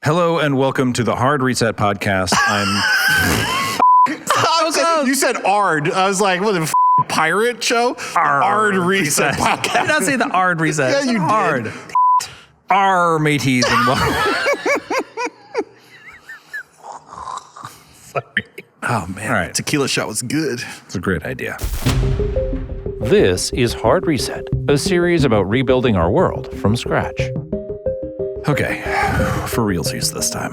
Hello and welcome to the Hard Reset Podcast. You said ARD. I was like, what, the pirate show? ARD Reset Podcast. I did not say the ARD Reset. Yeah, you ARD. did. Arr, mateys, and welcome. Sorry. Oh, man. All right. Tequila shot was good. It's a great idea. This is Hard Reset, a series about rebuilding our world from scratch. Okay, for realsies this time.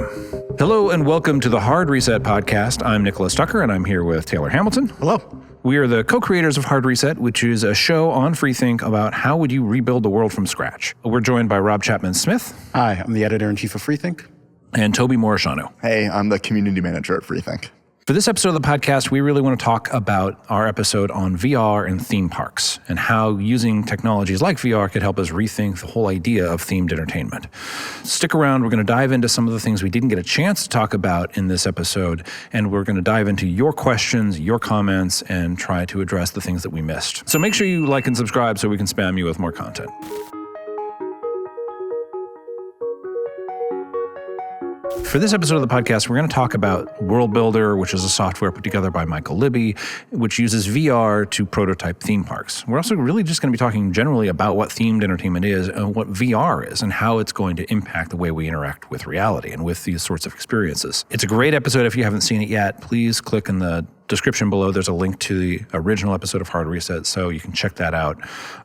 Hello and welcome to the Hard Reset Podcast. I'm Nicholas Tucker and I'm here with Taylor Hamilton. Hello. We are the co-creators of Hard Reset, which is a show on Freethink about how would you rebuild the world from scratch. We're joined by Rob Chapman-Smith. Hi, I'm the editor-in-chief of Freethink. And Toby Morishano. Hey, I'm the community manager at Freethink. For this episode of the podcast, we really want to talk about our episode on VR and theme parks and how using technologies like VR could help us rethink the whole idea of themed entertainment. Stick around. We're going to dive into some of the things we didn't get a chance to talk about in this episode, and we're going to dive into your questions, your comments, and try to address the things that we missed. So make sure you like and subscribe so we can spam you with more content. For this episode of the podcast, we're going to talk about Worldbuildr, which is a software put together by Michael Libby, which uses VR to prototype theme parks. We're also really just going to be talking generally about what themed entertainment is and what VR is and how it's going to impact the way we interact with reality and with these sorts of experiences. It's a great episode. If you haven't seen it yet, please click in the description below. There's a link to the original episode of Hard Reset, so you can check that out.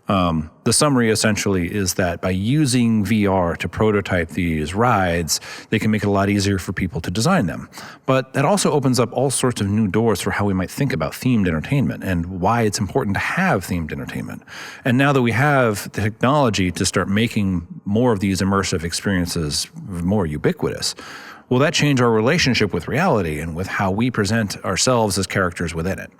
The summary essentially is that by using VR to prototype these rides, they can make it a lot easier for people to design them. But that also opens up all sorts of new doors for how we might think about themed entertainment and why it's important to have themed entertainment. And now that we have the technology to start making more of these immersive experiences more ubiquitous, will that change our relationship with reality and with how we present ourselves as characters within it?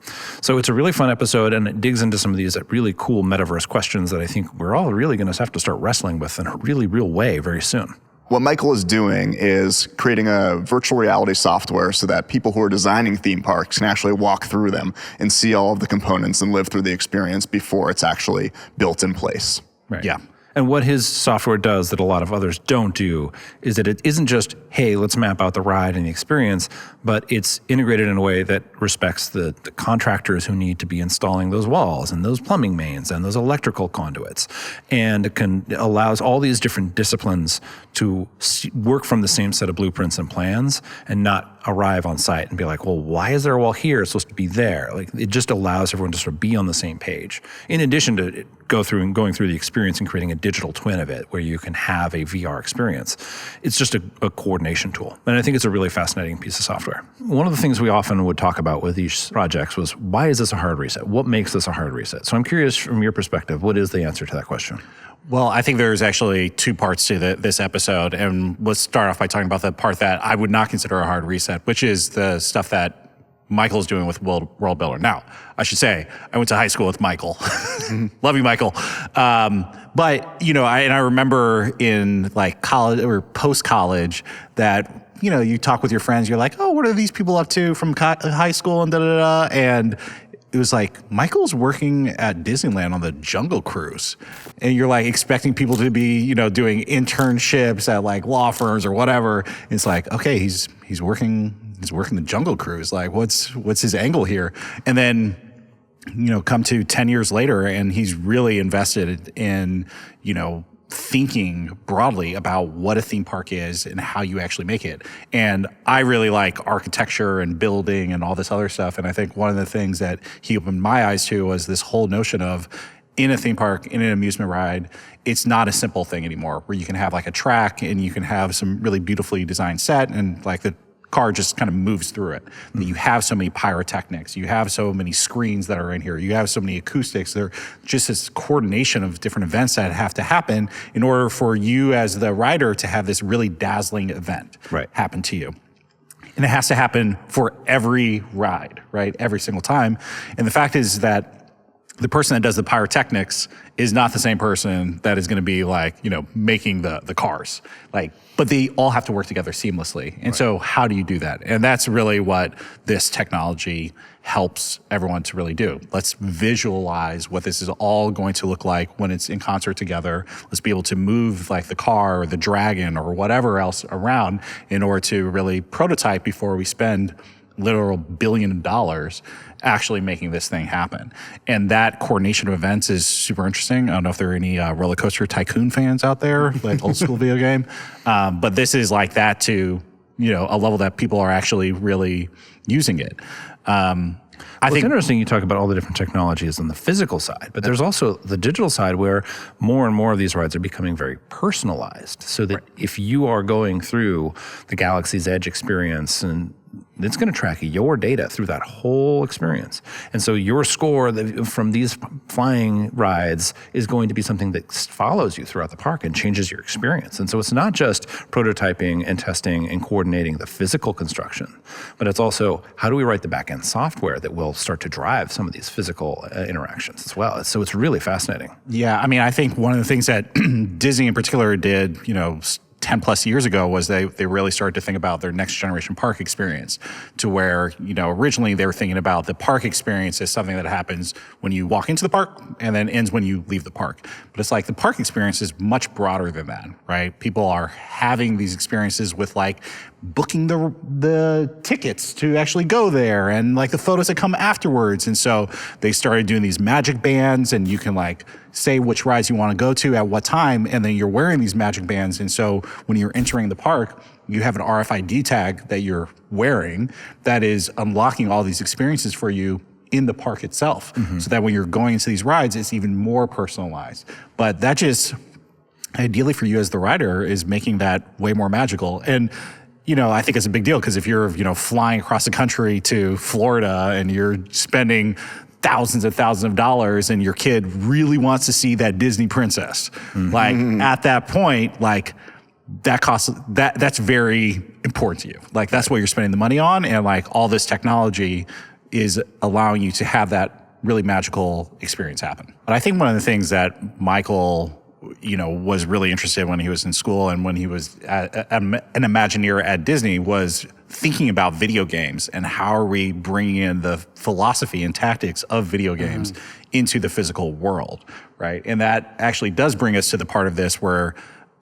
So it's a really fun episode, and it digs into some of these really cool metaverse questions that I think we're all really going to have to start wrestling with in a really real way very soon. What Michael is doing is creating a virtual reality software so that people who are designing theme parks can actually walk through them and see all of the components and live through the experience before it's actually built in place. Right. Yeah. And what his software does that a lot of others don't do is that it isn't just, hey, let's map out the ride and the experience, but it's integrated in a way that respects the contractors who need to be installing those walls and those plumbing mains and those electrical conduits. And it allows all these different disciplines to work from the same set of blueprints and plans and not arrive on site and be like, well, why is there a wall here? It's supposed to be there. Like, it just allows everyone to sort of be on the same page. In addition to going through the experience and creating a digital twin of it where you can have a VR experience. It's just a coordination tool. And I think it's a really fascinating piece of software. One of the things we often would talk about with these projects was, why is this a hard reset? What makes this a hard reset? So I'm curious from your perspective, what is the answer to that question? Well, I think there's actually two parts to this episode, and let's start off by talking about the part that I would not consider a hard reset, which is the stuff that Michael's doing with Worldbuildr. Now, I should say, I went to high school with Michael. Love you, Michael. But, I remember in like college or post-college that, you talk with your friends, you're like, oh, what are these people up to from high school and da-da-da, and it was like, Michael's working at Disneyland on the Jungle Cruise. And you're like expecting people to be, doing internships at like law firms or whatever. And it's like, okay, he's working the Jungle Cruise. Like, what's his angle here? And then, come to 10 years later and he's really invested in, thinking broadly about what a theme park is and how you actually make it. And I really like architecture and building and all this other stuff. And I think one of the things that he opened my eyes to was this whole notion of, in a theme park, in an amusement ride, it's not a simple thing anymore where you can have like a track and you can have some really beautifully designed set and like the car just kind of moves through it. Mm-hmm. You have so many pyrotechnics, you have so many screens that are in here, you have so many acoustics. They're just this coordination of different events that have to happen in order for you as the rider to have this really dazzling event happen to you. And it has to happen for every ride, right? Every single time. And the fact is that the person that does the pyrotechnics is not the same person that is going to be like, making the cars. Like, but they all have to work together seamlessly. And so how do you do that? And that's really what this technology helps everyone to really do. Let's visualize what this is all going to look like when it's in concert together. Let's be able to move like the car or the dragon or whatever else around in order to really prototype before we spend literal $1 billion actually making this thing happen. And that coordination of events is super interesting. I don't know if there are any roller coaster tycoon fans out there, like old school video game. But this is like that to, a level that people are actually really using it. I think it's interesting you talk about all the different technologies on the physical side, but there's also the digital side where more and more of these rides are becoming very personalized. So that if you are going through the Galaxy's Edge experience, and it's going to track your data through that whole experience. And so your score from these flying rides is going to be something that follows you throughout the park and changes your experience. And so it's not just prototyping and testing and coordinating the physical construction, but it's also how do we write the back-end software that will start to drive some of these physical interactions as well. So it's really fascinating. Yeah, I mean, I think one of the things that Disney in particular did, 10 plus years ago was they really started to think about their next generation park experience to where, originally they were thinking about the park experience as something that happens when you walk into the park and then ends when you leave the park. But it's like the park experience is much broader than that, right? People are having these experiences with like booking the tickets to actually go there and like the photos that come afterwards. And so they started doing these magic bands, and you can like say which rides you want to go to at what time, and then you're wearing these magic bands. And so when you're entering the park, you have an RFID tag that you're wearing that is unlocking all these experiences for you in the park itself. So that when you're going into these rides, it's even more personalized. But that just, ideally for you as the rider, is making that way more magical. And I think it's a big deal because if you're, flying across the country to Florida and you're spending thousands and thousands of dollars and your kid really wants to see that Disney princess, like at that point, like that costs, that's very important to you. Like that's what you're spending the money on. And like all this technology is allowing you to have that really magical experience happen. But I think one of the things that Michael was really interested in when he was in school and when he was an Imagineer at Disney was thinking about video games and how are we bringing in the philosophy and tactics of video games into the physical world, right? And that actually does bring us to the part of this where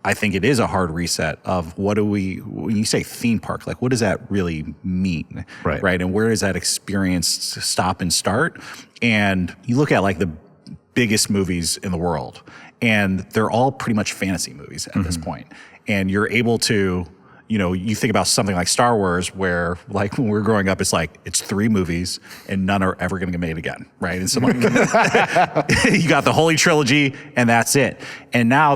I think it is a hard reset of when you say theme park, like what does that really mean, right? And where does that experience stop and start? And you look at like the biggest movies in the world, and they're all pretty much fantasy movies at this point. And you're able to, you think about something like Star Wars, where like when we were growing up, it's 3 movies and none are ever going to get made again, right? And so like, you got the Holy Trilogy and that's it. And now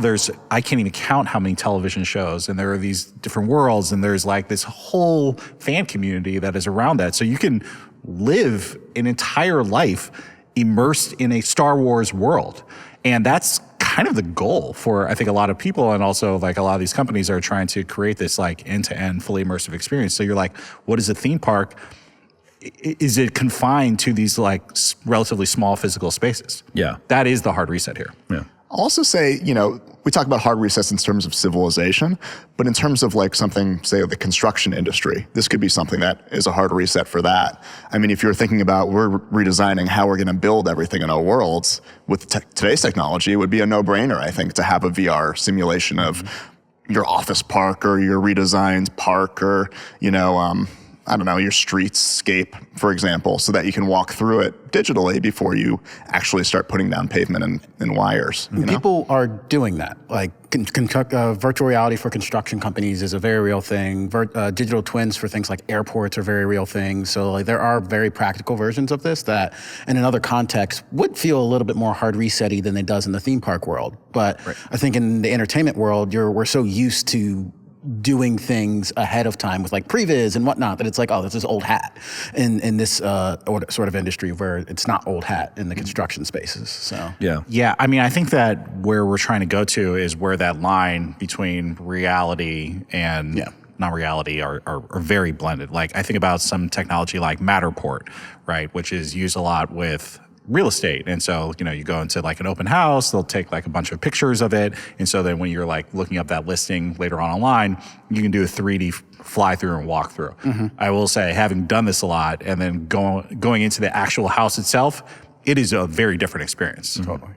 I can't even count how many television shows, and there are these different worlds, and there's like this whole fan community that is around that. So you can live an entire life immersed in a Star Wars world. And that's kind of the goal for, I think, a lot of people, and also like a lot of these companies are trying to create this like end-to-end fully immersive experience. So you're like, what is a theme park? Is it confined to these like relatively small physical spaces? Yeah. That is the hard reset here. Yeah. I'll also say, we talk about hard resets in terms of civilization, but in terms of like something, say, the construction industry, this could be something that is a hard reset for that. I mean, if you're thinking about we're redesigning how we're going to build everything in our worlds, with today's technology, it would be a no-brainer, I think, to have a VR simulation of your office park or your redesigned park or, I don't know, your streetscape, for example, so that you can walk through it digitally before you actually start putting down pavement and wires. People are doing that. Like virtual reality for construction companies is a very real thing. Digital twins for things like airports are very real things. So like there are very practical versions of this that, in another context, would feel a little bit more hard reset-y than it does in the theme park world. But I think in the entertainment world, we're so used to doing things ahead of time with like previs and whatnot that it's like, oh, this is old hat in this sort of industry where it's not old hat in the construction spaces. So yeah, I mean, I think that where we're trying to go to is where that line between reality and non-reality are very blended. Like I think about some technology like Matterport, right, which is used a lot with real estate. And so, you go into like an open house, they'll take like a bunch of pictures of it. And so then when you're like looking up that listing later on online, you can do a 3D fly through and walk through. I will say, having done this a lot and then going into the actual house itself, it is a very different experience. Totally.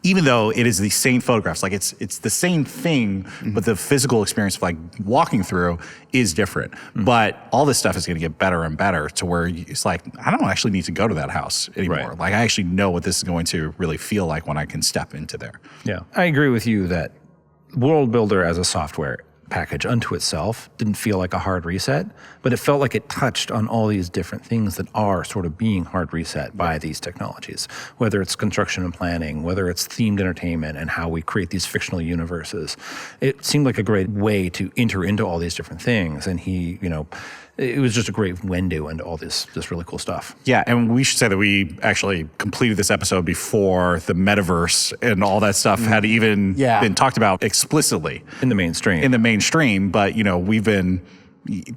Even though it is the same photographs, like it's the same thing, but the physical experience of like walking through is different. But all this stuff is going to get better and better to where it's like, I don't actually need to go to that house anymore. Right. Like I actually know what this is going to really feel like when I can step into there. Yeah. I agree with you that Worldbuildr as a software package unto itself didn't feel like a hard reset, but it felt like it touched on all these different things that are sort of being hard reset by these technologies, whether it's construction and planning, whether it's themed entertainment and how we create these fictional universes. It seemed like a great way to enter into all these different things. And he, it was just a great window into all this really cool stuff. Yeah, and we should say that we actually completed this episode before the metaverse and all that stuff had even been talked about explicitly. In the mainstream. But, we've been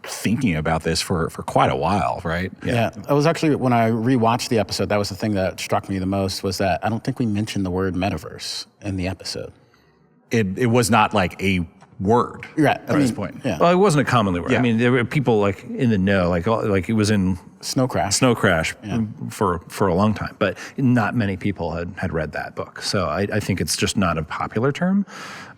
thinking about this for quite a while, right? Yeah. It was actually, when I rewatched the episode, that was the thing that struck me the most, was that I don't think we mentioned the word metaverse in the episode. It was not like a word at this point. Yeah. Well, it wasn't a commonly word. Yeah. I mean, there were people like in the know, like it was in Snow Crash for a long time, but not many people had read that book. So I think it's just not a popular term.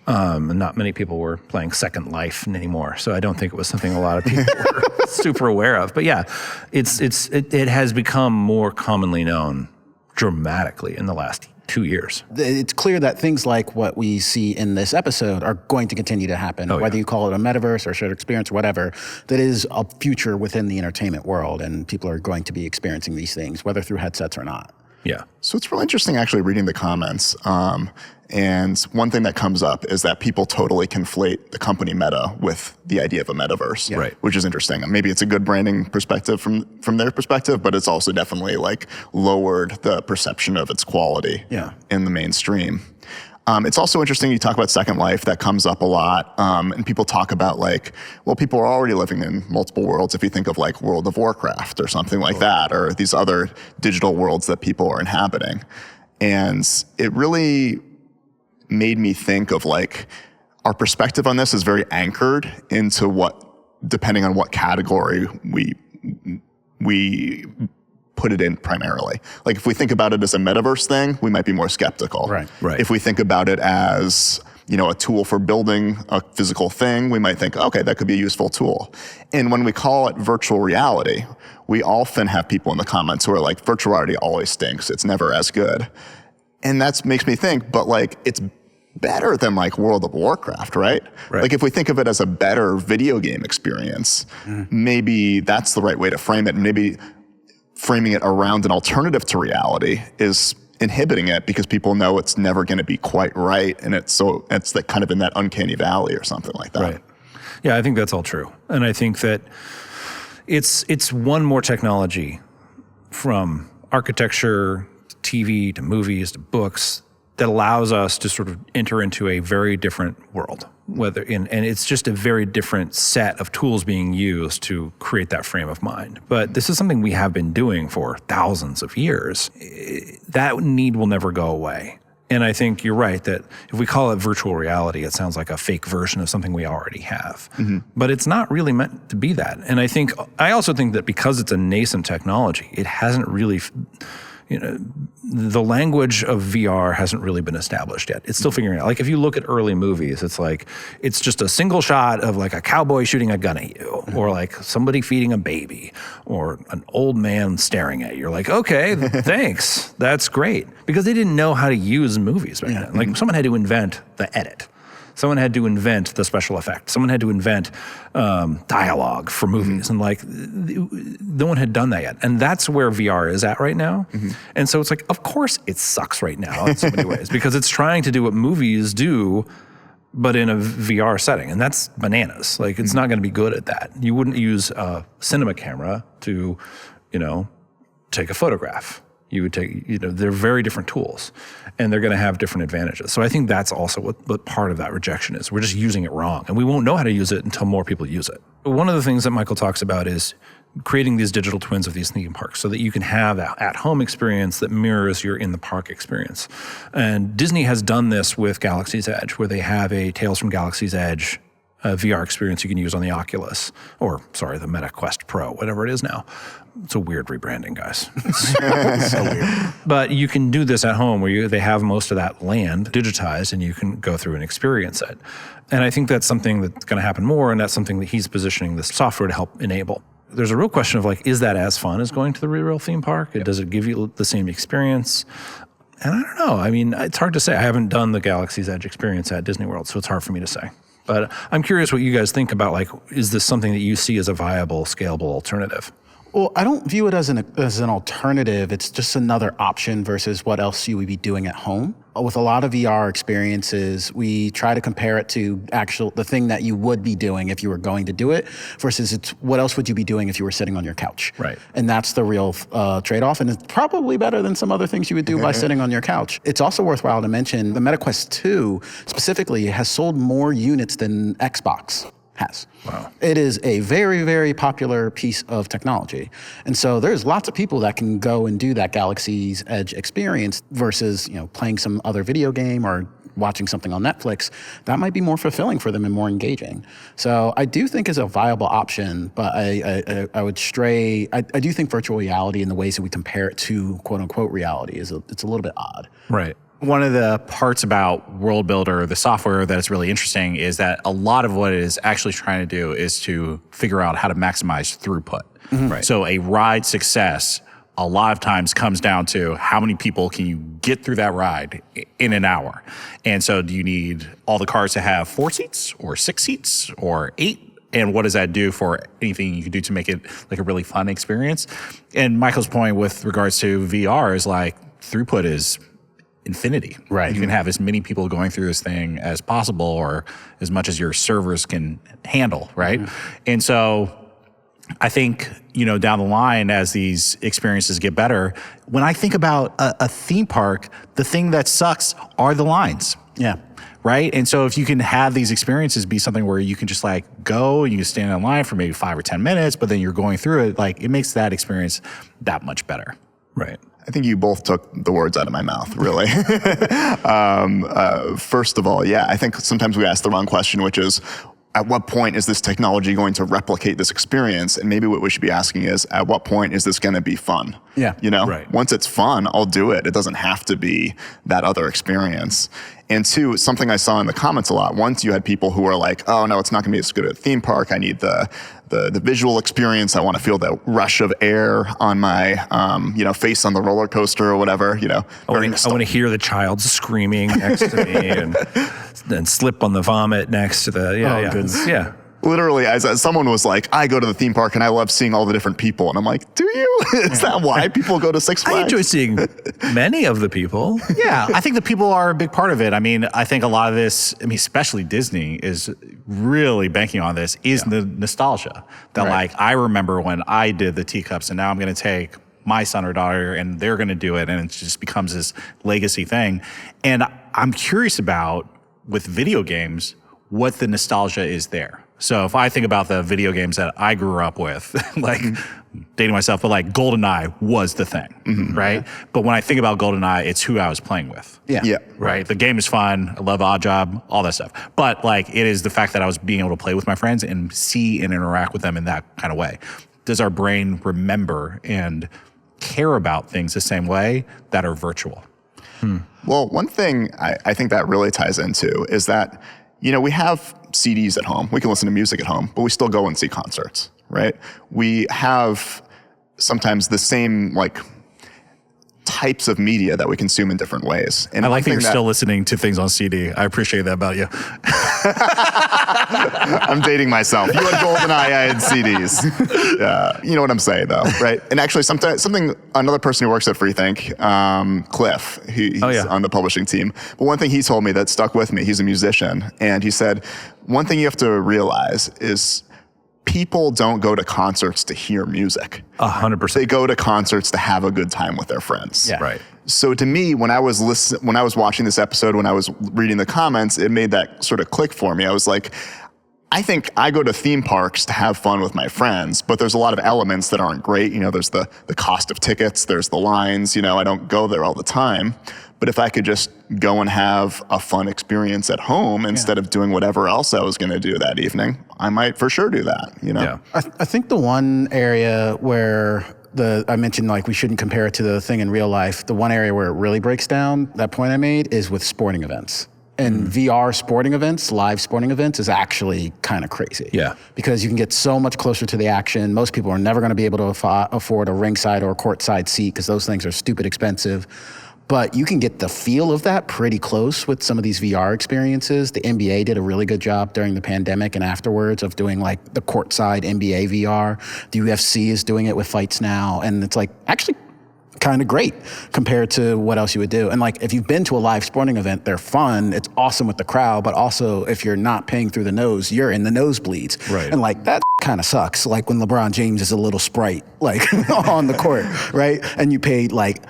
And not many people were playing Second Life anymore. So I don't think it was something a lot of people were super aware of. But yeah, it has become more commonly known dramatically in the last 2 years. It's clear that things like what we see in this episode are going to continue to happen, whether you call it a metaverse or shared experience or whatever. That is a future within the entertainment world, and people are going to be experiencing these things, whether through headsets or not. Yeah. So it's really interesting actually reading the comments. And one thing that comes up is that people totally conflate the company Meta with the idea of a metaverse, Right. which is interesting. Maybe it's a good branding perspective from their perspective, but it's also definitely like lowered the perception of its quality in the mainstream. It's also interesting, you talk about Second Life, that comes up a lot, and people talk about like, well, people are already living in multiple worlds if you think of like World of Warcraft or something like that, or these other digital worlds that people are inhabiting. And it really made me think of like, our perspective on this is very anchored into depending on what category we put it in primarily. Like if we think about it as a metaverse thing, we might be more skeptical. Right. If we think about it as, a tool for building a physical thing, we might think, okay, that could be a useful tool. And when we call it virtual reality, we often have people in the comments who are like, virtual reality always stinks. It's never as good. And that makes me think, but like, it's better than like World of Warcraft, right? Like if we think of it as a better video game experience, maybe that's the right way to frame it. And maybe framing it around an alternative to reality is inhibiting it because people know it's never going to be quite right. And it's like kind of in that uncanny valley or something like that. Right. Yeah, I think that's all true. And I think that it's one more technology from architecture, to TV, to movies, to books that allows us to sort of enter into a very different world. And it's just a very different set of tools being used to create that frame of mind. But this is something we have been doing for thousands of years. That need will never go away. And I think you're right that if we call it virtual reality, it sounds like a fake version of something we already have. But it's not really meant to be that. And I also think that because it's a nascent technology, it hasn't really, the language of VR hasn't really been established yet. It's still figuring out. Like if you look at early movies, it's like, it's just a single shot of like a cowboy shooting a gun at you, or like somebody feeding a baby, or an old man staring at you. You're like, okay, thanks. That's great. Because they didn't know how to use movies back then. Like someone had to invent the edit. Someone had to invent the special effects. Someone had to invent dialogue for movies. And like, no one had done that yet. And that's where VR is at right now. And so it's like, of course it sucks right now in so many ways because it's trying to do what movies do, but in a VR setting. And that's bananas. Like, it's not going to be good at that. You wouldn't use a cinema camera to, take a photograph. You would take, they're very different tools, and they're going to have different advantages. So I think that's also what part of that rejection is. We're just using it wrong, and we won't know how to use it until more people use it. One of the things that Michael talks about is creating these digital twins of these theme parks so that you can have that at-home experience that mirrors your in-the-park experience. And Disney has done this with Galaxy's Edge, where they have a Tales from Galaxy's Edge VR experience you can use on the Oculus, the Meta Quest Pro, whatever it is now. It's a weird rebranding, guys. It's so weird. But you can do this at home where they have most of that land digitized and you can go through and experience it. And I think that's something that's going to happen more, and that's something that he's positioning this software to help enable. There's a real question of is that as fun as going to the real theme park? Does it give you the same experience? And I don't know. I mean, it's hard to say. I haven't done the Galaxy's Edge experience at Disney World, so it's hard for me to say. But I'm curious what you guys think about, is this something that you see as a viable, scalable alternative? Well, I don't view it as an alternative. It's just another option versus what else you would be doing at home. With a lot of VR experiences, we try to compare it to the thing that you would be doing if you were going to do it versus what else would you be doing if you were sitting on your couch. Right. And that's the real trade-off, and it's probably better than some other things you would do by sitting on your couch. It's also worthwhile to mention the MetaQuest 2 specifically has sold more units than Xbox has. Wow. It is a very, very popular piece of technology. And so there's lots of people that can go and do that Galaxy's Edge experience versus, playing some other video game or watching something on Netflix. That might be more fulfilling for them and more engaging. So I do think it's a viable option, but I would stray. I do think virtual reality in the ways that we compare it to quote unquote reality it's a little bit odd. Right. One of the parts about Worldbuildr, the software that is really interesting, is that a lot of what it is actually trying to do is to figure out how to maximize throughput. Right. So a ride success a lot of times comes down to how many people can you get through that ride in an hour. And so do you need all the cars to have 4 seats or 6 seats or 8? And what does that do for anything you can do to make it a really fun experience? And Michael's point with regards to VR is throughput is infinity. Right. You can have as many people going through this thing as possible, or as much as your servers can handle, right? Mm-hmm. And so I think, down the line, as these experiences get better, when I think about a theme park, the thing that sucks are the lines. Yeah. Right? And so if you can have these experiences be something where you can just go, you can stand in line for maybe 5 or 10 minutes, but then you're going through it, it makes that experience that much better. Right. I think you both took the words out of my mouth, really. First of all, I think sometimes we ask the wrong question, which is, at what point is this technology going to replicate this experience? And maybe what we should be asking is, at what point is this going to be fun? Yeah. Right. Once it's fun, I'll do it. It doesn't have to be that other experience. And two, something I saw in the comments a lot. Once you had people who were like, oh no, it's not going to be as good at a theme park. I need the visual experience. I want to feel the rush of air on my, face on the roller coaster or whatever, I want to hear the child screaming next to me and slip on the vomit next to the, goodness. Yeah. Literally, as someone was like, I go to the theme park and I love seeing all the different people. And I'm like, do you? Is that why people go to Six Flags? I enjoy seeing many of the people. Yeah, I think the people are a big part of it. I mean, I think a lot of this, especially Disney, is really banking on this, is the nostalgia. That I remember when I did the teacups, and now I'm going to take my son or daughter and they're going to do it, and it just becomes this legacy thing. And I'm curious about, with video games, what the nostalgia is there. So if I think about the video games that I grew up with, dating myself, but GoldenEye was the thing, right? Yeah. But when I think about GoldenEye, it's who I was playing with. Yeah. Right? The game is fun. I love Oddjob, all that stuff. But it is the fact that I was being able to play with my friends and see and interact with them in that kind of way. Does our brain remember and care about things the same way that are virtual? Well, one thing I think that really ties into is that, we have CDs at home. We can listen to music at home, but we still go and see concerts, right? We have sometimes the same types of media that we consume in different ways. And I like that you're still listening to things on CD. I appreciate that about you. I'm dating myself. You had GoldenEye, I had CDs. You know what I'm saying, though, right? And actually, another person who works at Freethink, Cliff, he's on the publishing team. But one thing he told me that stuck with me, he's a musician, and he said, one thing you have to realize is people don't go to concerts to hear music. 100%. They go to concerts to have a good time with their friends. Yeah. Right. So to me, when I was watching this episode, when I was reading the comments, it made that sort of click for me. I was like, I think I go to theme parks to have fun with my friends, but there's a lot of elements that aren't great. There's the cost of tickets, there's the lines, I don't go there all the time. But if I could just go and have a fun experience at home instead of doing whatever else I was going to do that evening, I might for sure do that, Yeah. I think the one area where I mentioned like we shouldn't compare it to the thing in real life. The one area where it really breaks down, that point I made, is with sporting events. And VR sporting events, live sporting events, is actually kind of crazy. Yeah. Because you can get so much closer to the action. Most people are never going to be able to afford a ringside or a courtside seat because those things are stupid expensive. But you can get the feel of that pretty close with some of these VR experiences. The NBA did a really good job during the pandemic and afterwards of doing like the courtside NBA VR. The UFC is doing it with fights now. And it's like actually kind of great compared to what else you would do. And like if you've been to a live sporting event, they're fun. It's awesome with the crowd. But also if you're not paying through the nose, you're in the nosebleeds. Right. And like that kind of sucks. Like when LeBron James is a little sprite like on the court, right? And you paid like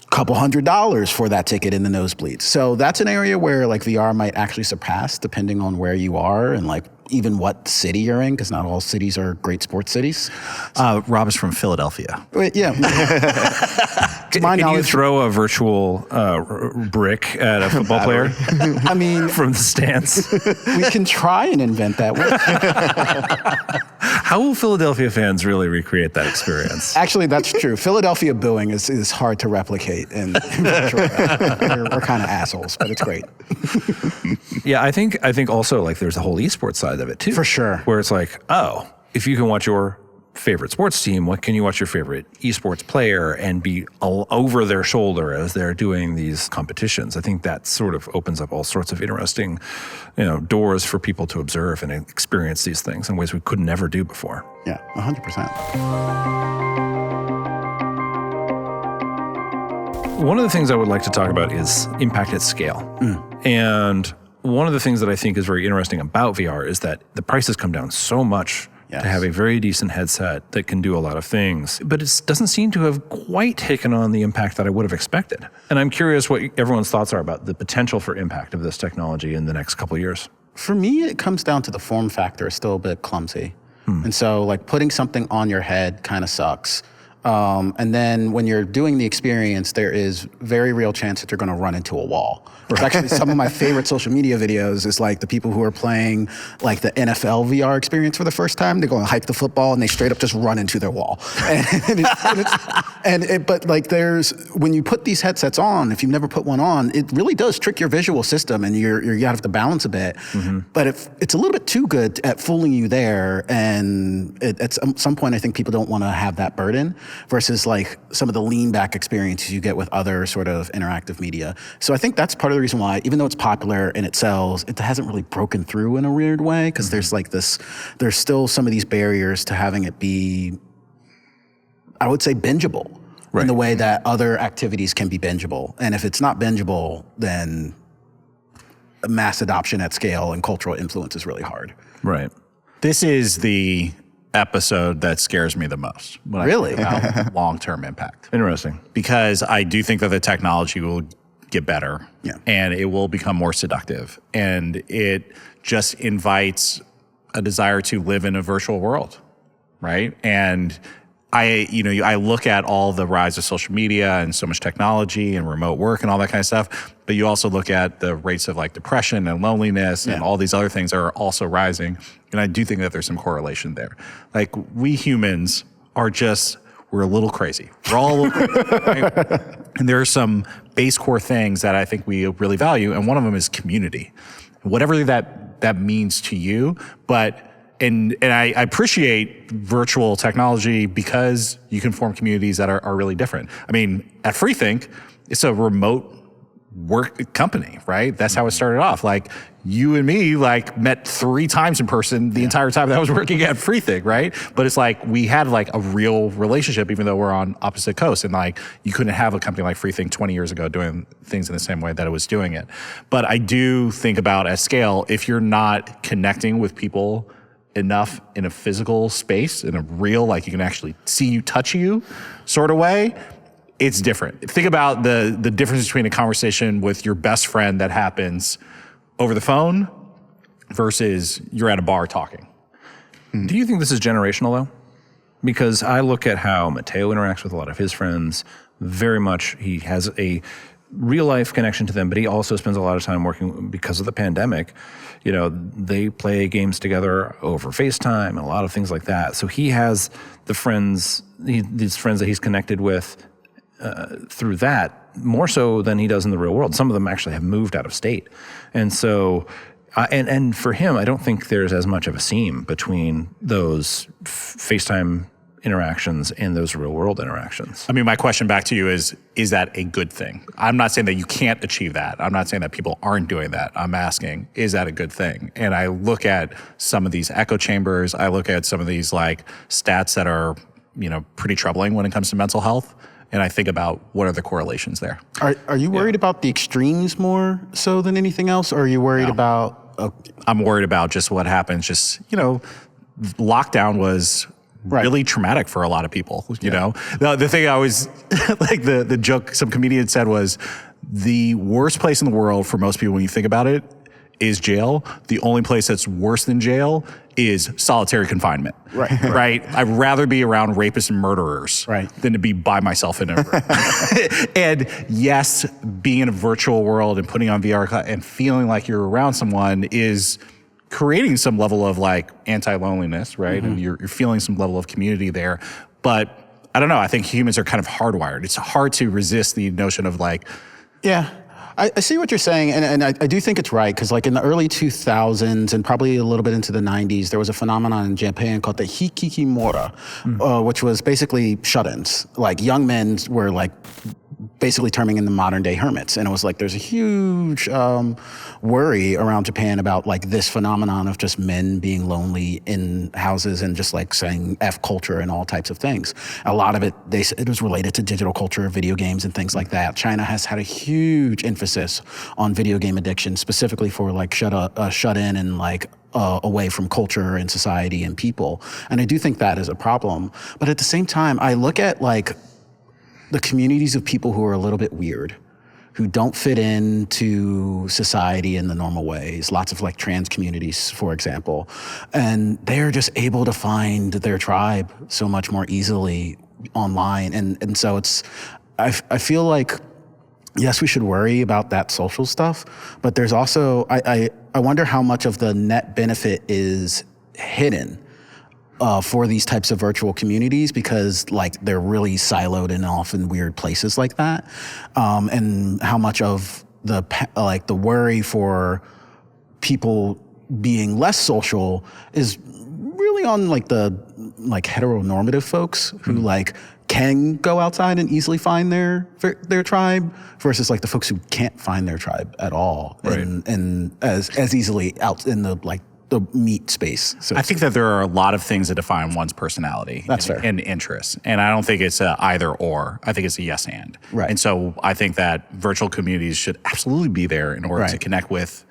couple $100 for that ticket in the nosebleeds. So that's an area where like VR might actually surpass depending on where you are and like even what city you're in, because not all cities are great sports cities. Rob is from Philadelphia. Yeah. Can you throw a virtual brick at a football player? I mean, from the stands. We can try and invent that. How will Philadelphia fans really recreate that experience? Actually, that's true. Philadelphia booing is hard to replicate in virtual. We're kind of assholes, but it's great. Yeah, I think also like there's the whole eSports side of it too. For sure. Where it's like, oh, if you can watch your favorite sports team, what can you watch your favorite eSports player and be all over their shoulder as they're doing these competitions? I think that sort of opens up all sorts of interesting, doors for people to observe and experience these things in ways we could never do before. Yeah, 100%. One of the things I would like to talk about is impact at scale. And one of the things that I think is very interesting about VR is that the prices come down so much to have a very decent headset that can do a lot of things, but it doesn't seem to have quite taken on the impact that I would have expected. And I'm curious what everyone's thoughts are about the potential for impact of this technology in the next couple of years. For me, it comes down to the form factor is still a bit clumsy. And so like putting something on your head kind of sucks. And then when you're doing the experience, there is very real chance that you're going to run into a wall. It's actually some of my favorite social media videos is like the people who are playing like the NFL VR experience for the first time. They go and hike the football and they straight up just run into their wall. But like when you put these headsets on, if you've never put one on, it really does trick your visual system and you have to balance a bit. But it's a little bit too good at fooling you there. And at some point, I think people don't want to have that burden versus like some of the lean back experiences you get with other sort of interactive media. So I think that's part of the reason why, even though it's popular and it sells, it hasn't really broken through in a weird way because there's still some of these barriers to having it be, I would say, bingeable in the way that other activities can be bingeable. And if it's not bingeable, then mass adoption at scale and cultural influence is really hard. Right. This is the episode that scares me the most. When Really? I think about long-term impact. Interesting. Because I do think that the technology will get better and it will become more seductive. And it just invites a desire to live in a virtual world, right? And I look at all the rise of social media and so much technology and remote work and all that kind of stuff, but you also look at the rates of like depression and loneliness and all these other things that are also rising. And I do think that there's some correlation there. Like we humans are we're a little crazy. We're all a little crazy, right? And there are some base core things that I think we really value, and one of them is community. Whatever that means to you, and I appreciate virtual technology because you can form communities that are really different. I mean, at Freethink, it's a remote work company, right? That's how it started off. Like you and me met 3 times in person the entire time that I was working at Freethink, right? But it's like we had like a real relationship even though we're on opposite coasts, and like you couldn't have a company like Freethink 20 years ago doing things in the same way that it was doing it. But I do think about at scale, if you're not connecting with people enough in a physical space, in a real, like you can actually see you, touch you sort of way, it's different. Think about the difference between a conversation with your best friend that happens over the phone versus you're at a bar talking. Do you think this is generational, though? Because I look at how Mateo interacts with a lot of his friends. Very much, he has a real-life connection to them, but he also spends a lot of time working because of the pandemic. You know, they play games together over FaceTime and a lot of things like that. So he has the friends, these friends that he's connected with through that, more so than he does in the real world. Some of them actually have moved out of state. And so... And for him, I don't think there's as much of a seam between those FaceTime interactions and those real world interactions. I mean, my question back to you is that a good thing? I'm not saying that you can't achieve that. I'm not saying that people aren't doing that. I'm asking, is that a good thing? And I look at some of these echo chambers. I look at some of these like stats that are, you know, pretty troubling when it comes to mental health. And I think about what are the correlations there. Are you worried about the extremes more so than anything else? Or are you worried about... I'm worried about just what happens. Just, you know, lockdown was really traumatic for a lot of people, you know? The thing I always, like the joke some comedian said was, the worst place in the world for most people when you think about it is jail. The only place that's worse than jail is solitary confinement. Right? I'd rather be around rapists and murderers than to be by myself in a room. And yes, being in a virtual world and putting on VR and feeling like you're around someone is creating some level of like anti-loneliness, right? And you're feeling some level of community there. But I don't know, I think humans are kind of hardwired. It's hard to resist the notion of like... Yeah. I see what you're saying, and I do think it's right, because like in the early 2000s and probably a little bit into the 90s, there was a phenomenon in Japan called the hikikimora, which was basically shut-ins. Like young men were like basically turning into modern day hermits. And it was like, there's a huge worry around Japan about like this phenomenon of just men being lonely in houses and just like saying F culture and all types of things. A lot of it, it was related to digital culture, video games and things like that. China has had a huge emphasis on video game addiction, specifically for like shut in and like away from culture and society and people. And I do think that is a problem. But at the same time, I look at like the communities of people who are a little bit weird, who don't fit into society in the normal ways, lots of like trans communities, for example, and they're just able to find their tribe so much more easily online. And so I feel like, yes, we should worry about that social stuff, but there's also, I wonder how much of the net benefit is hidden for these types of virtual communities, because like they're really siloed and often weird places like that, and how much of the worry for people being less social is really on like the heteronormative folks who like can go outside and easily find their tribe, versus like the folks who can't find their tribe at all, and as easily out in the meat space. So I think that there are a lot of things that define one's personality and interests. And I don't think it's a either or. I think it's a yes and. Right. And so I think that virtual communities should absolutely be there in order to connect with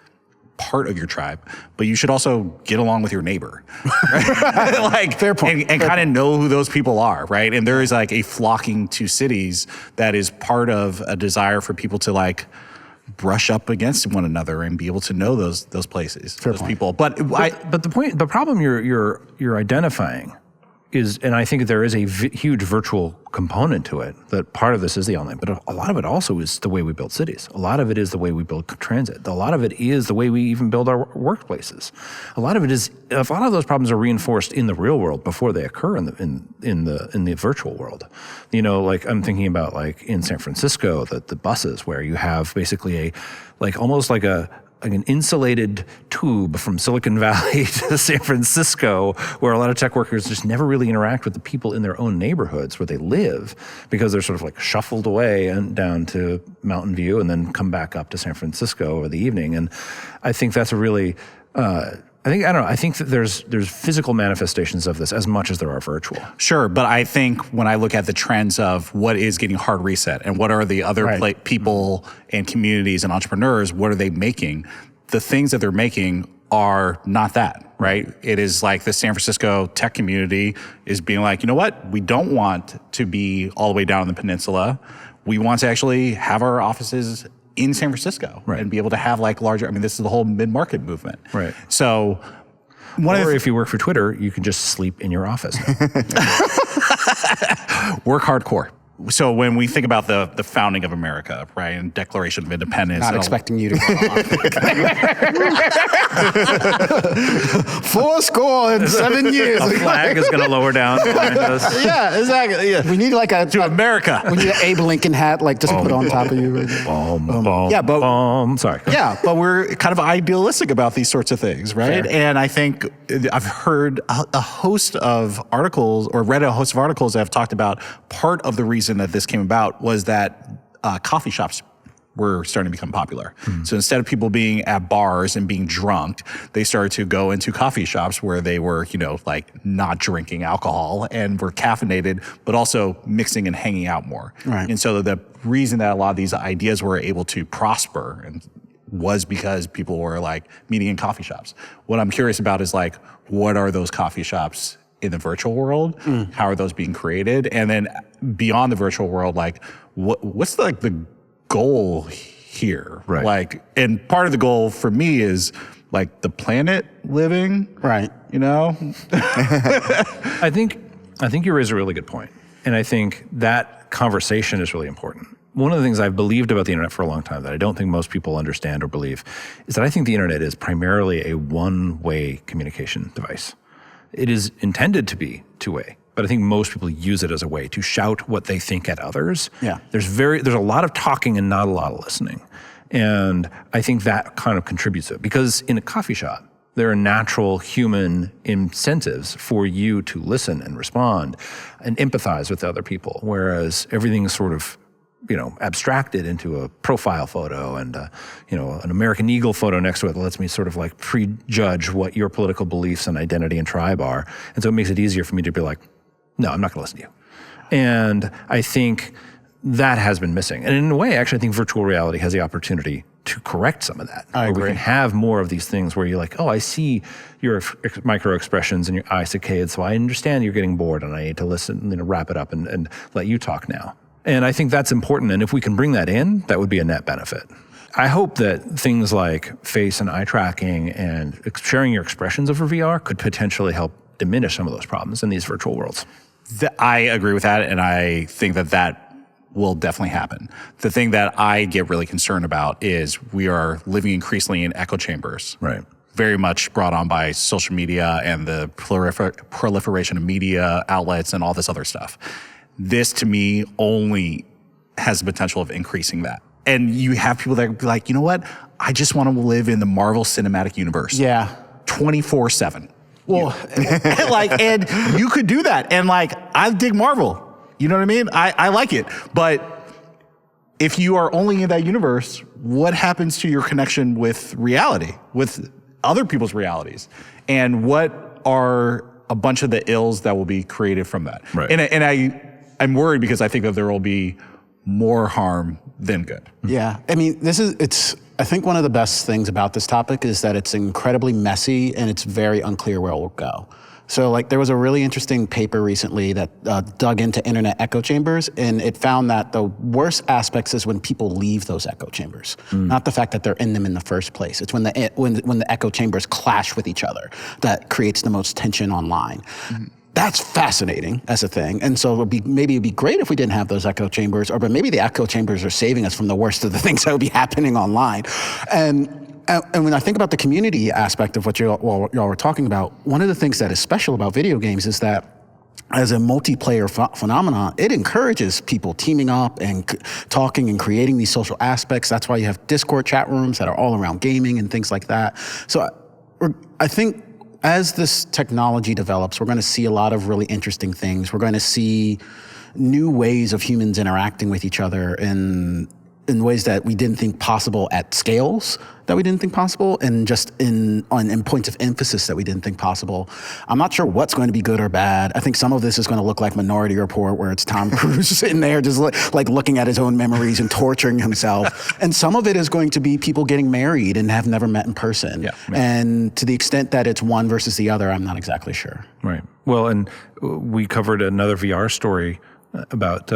part of your tribe, but you should also get along with your neighbor. Right? Like, fair point. And kind of know who those people are, right? And there is like a flocking to cities that is part of a desire for people to like brush up against one another and be able to know those places, those people. But the problem you're identifying is, and I think there is a huge virtual component to it, that part of this is the online, but a lot of it also is the way we build cities. A lot of it is the way we build transit. A lot of it is the way we even build our workplaces. A lot of those problems are reinforced in the real world before they occur in the virtual world. You know, like I'm thinking about like in San Francisco, the buses where you have basically almost like an insulated tube from Silicon Valley to San Francisco, where a lot of tech workers just never really interact with the people in their own neighborhoods where they live, because they're sort of like shuffled away and down to Mountain View and then come back up to San Francisco over the evening. And I think that's a really, I think that there's physical manifestations of this as much as there are virtual. Sure, but I think when I look at the trends of what is getting hard reset and what are the other people and communities and entrepreneurs, what are they making? The things that they're making are not that. right? It is like the San Francisco tech community is being like, you know what? We don't want to be all the way down on the peninsula. We want to actually have our offices in San Francisco and be able to have like larger, I mean, this is the whole mid-market movement. Right. So or if you work for Twitter, you can just sleep in your office. work hardcore. So when we think about the founding of America, right, and Declaration of Independence. Not expecting you to go on. 407 years. A flag is going to lower down behind us. Yeah, exactly. Yeah. We need like to America. We need an Abe Lincoln hat, like just put on top of you. Yeah, but Sorry. Yeah, but we're kind of idealistic about these sorts of things, right? Fair. And I think I've heard a host of articles or read a host of articles that have talked about part of the reason that this came about was that coffee shops were starting to become popular. So instead of people being at bars and being drunk, they started to go into coffee shops where they were, like not drinking alcohol and were caffeinated, but also mixing and hanging out more. Right. And so the reason that a lot of these ideas were able to prosper and was because people were like meeting in coffee shops. What I'm curious about is like, what are those coffee shops in the virtual world? How are those being created? And then beyond the virtual world, like what's the goal here? Right. Like, and part of the goal for me is like the planet living. Right. I think you raise a really good point. And I think that conversation is really important. One of the things I've believed about the internet for a long time that I don't think most people understand or believe is that I think the internet is primarily a one-way communication device. It is intended to be two-way, but I think most people use it as a way to shout what they think at others. Yeah. There's a lot of talking and not a lot of listening. And I think that kind of contributes to it because in a coffee shop, there are natural human incentives for you to listen and respond and empathize with other people, whereas everything is sort of abstracted into a profile photo and, an American Eagle photo next to it that lets me sort of like prejudge what your political beliefs and identity and tribe are. And so it makes it easier for me to be like, no, I'm not going to listen to you. And I think that has been missing. And in a way, actually, I think virtual reality has the opportunity to correct some of that. I agree. We can have more of these things where you're like, oh, I see your micro expressions and your eye saccades, so I understand you're getting bored and I need to listen, wrap it up and let you talk now. And I think that's important. And if we can bring that in, that would be a net benefit. I hope that things like face and eye tracking and sharing your expressions over VR could potentially help diminish some of those problems in these virtual worlds. I agree with that, and I think that will definitely happen. The thing that I get really concerned about is we are living increasingly in echo chambers. Right. Very much brought on by social media and the proliferation of media outlets and all this other stuff. This, to me, only has the potential of increasing that. And you have people that be like, you know what? I just want to live in the Marvel Cinematic Universe. Yeah. 24/7. Well, and you could do that. And I dig Marvel. You know what I mean? I like it. But if you are only in that universe, what happens to your connection with reality, with other people's realities? And what are a bunch of the ills that will be created from that? Right. And I'm worried because I think that there will be more harm than good. yeah. I mean, I think one of the best things about this topic is that it's incredibly messy and it's very unclear where it will go. So there was a really interesting paper recently that dug into internet echo chambers, and it found that the worst aspects is when people leave those echo chambers, not the fact that they're in them in the first place. It's when the echo chambers clash with each other that creates the most tension online. That's fascinating as a thing. And so maybe it'd be great if we didn't have those echo chambers, but maybe the echo chambers are saving us from the worst of the things that would be happening online. And when I think about the community aspect of what y'all were talking about, one of the things that is special about video games is that as a multiplayer phenomenon, it encourages people teaming up and talking and creating these social aspects. That's why you have Discord chat rooms that are all around gaming and things like that. So I think as this technology develops, we're going to see a lot of really interesting things. We're going to see new ways of humans interacting with each other in in ways that we didn't think possible at scales that we didn't think possible, and just in points of emphasis that we didn't think possible. I'm not sure what's going to be good or bad. I think some of this is going to look like Minority Report, where it's Tom Cruise sitting there just like looking at his own memories and torturing himself. And some of it is going to be people getting married and have never met in person. Yeah. And to the extent that it's one versus the other, I'm not exactly sure. Right. Well, and we covered another VR story about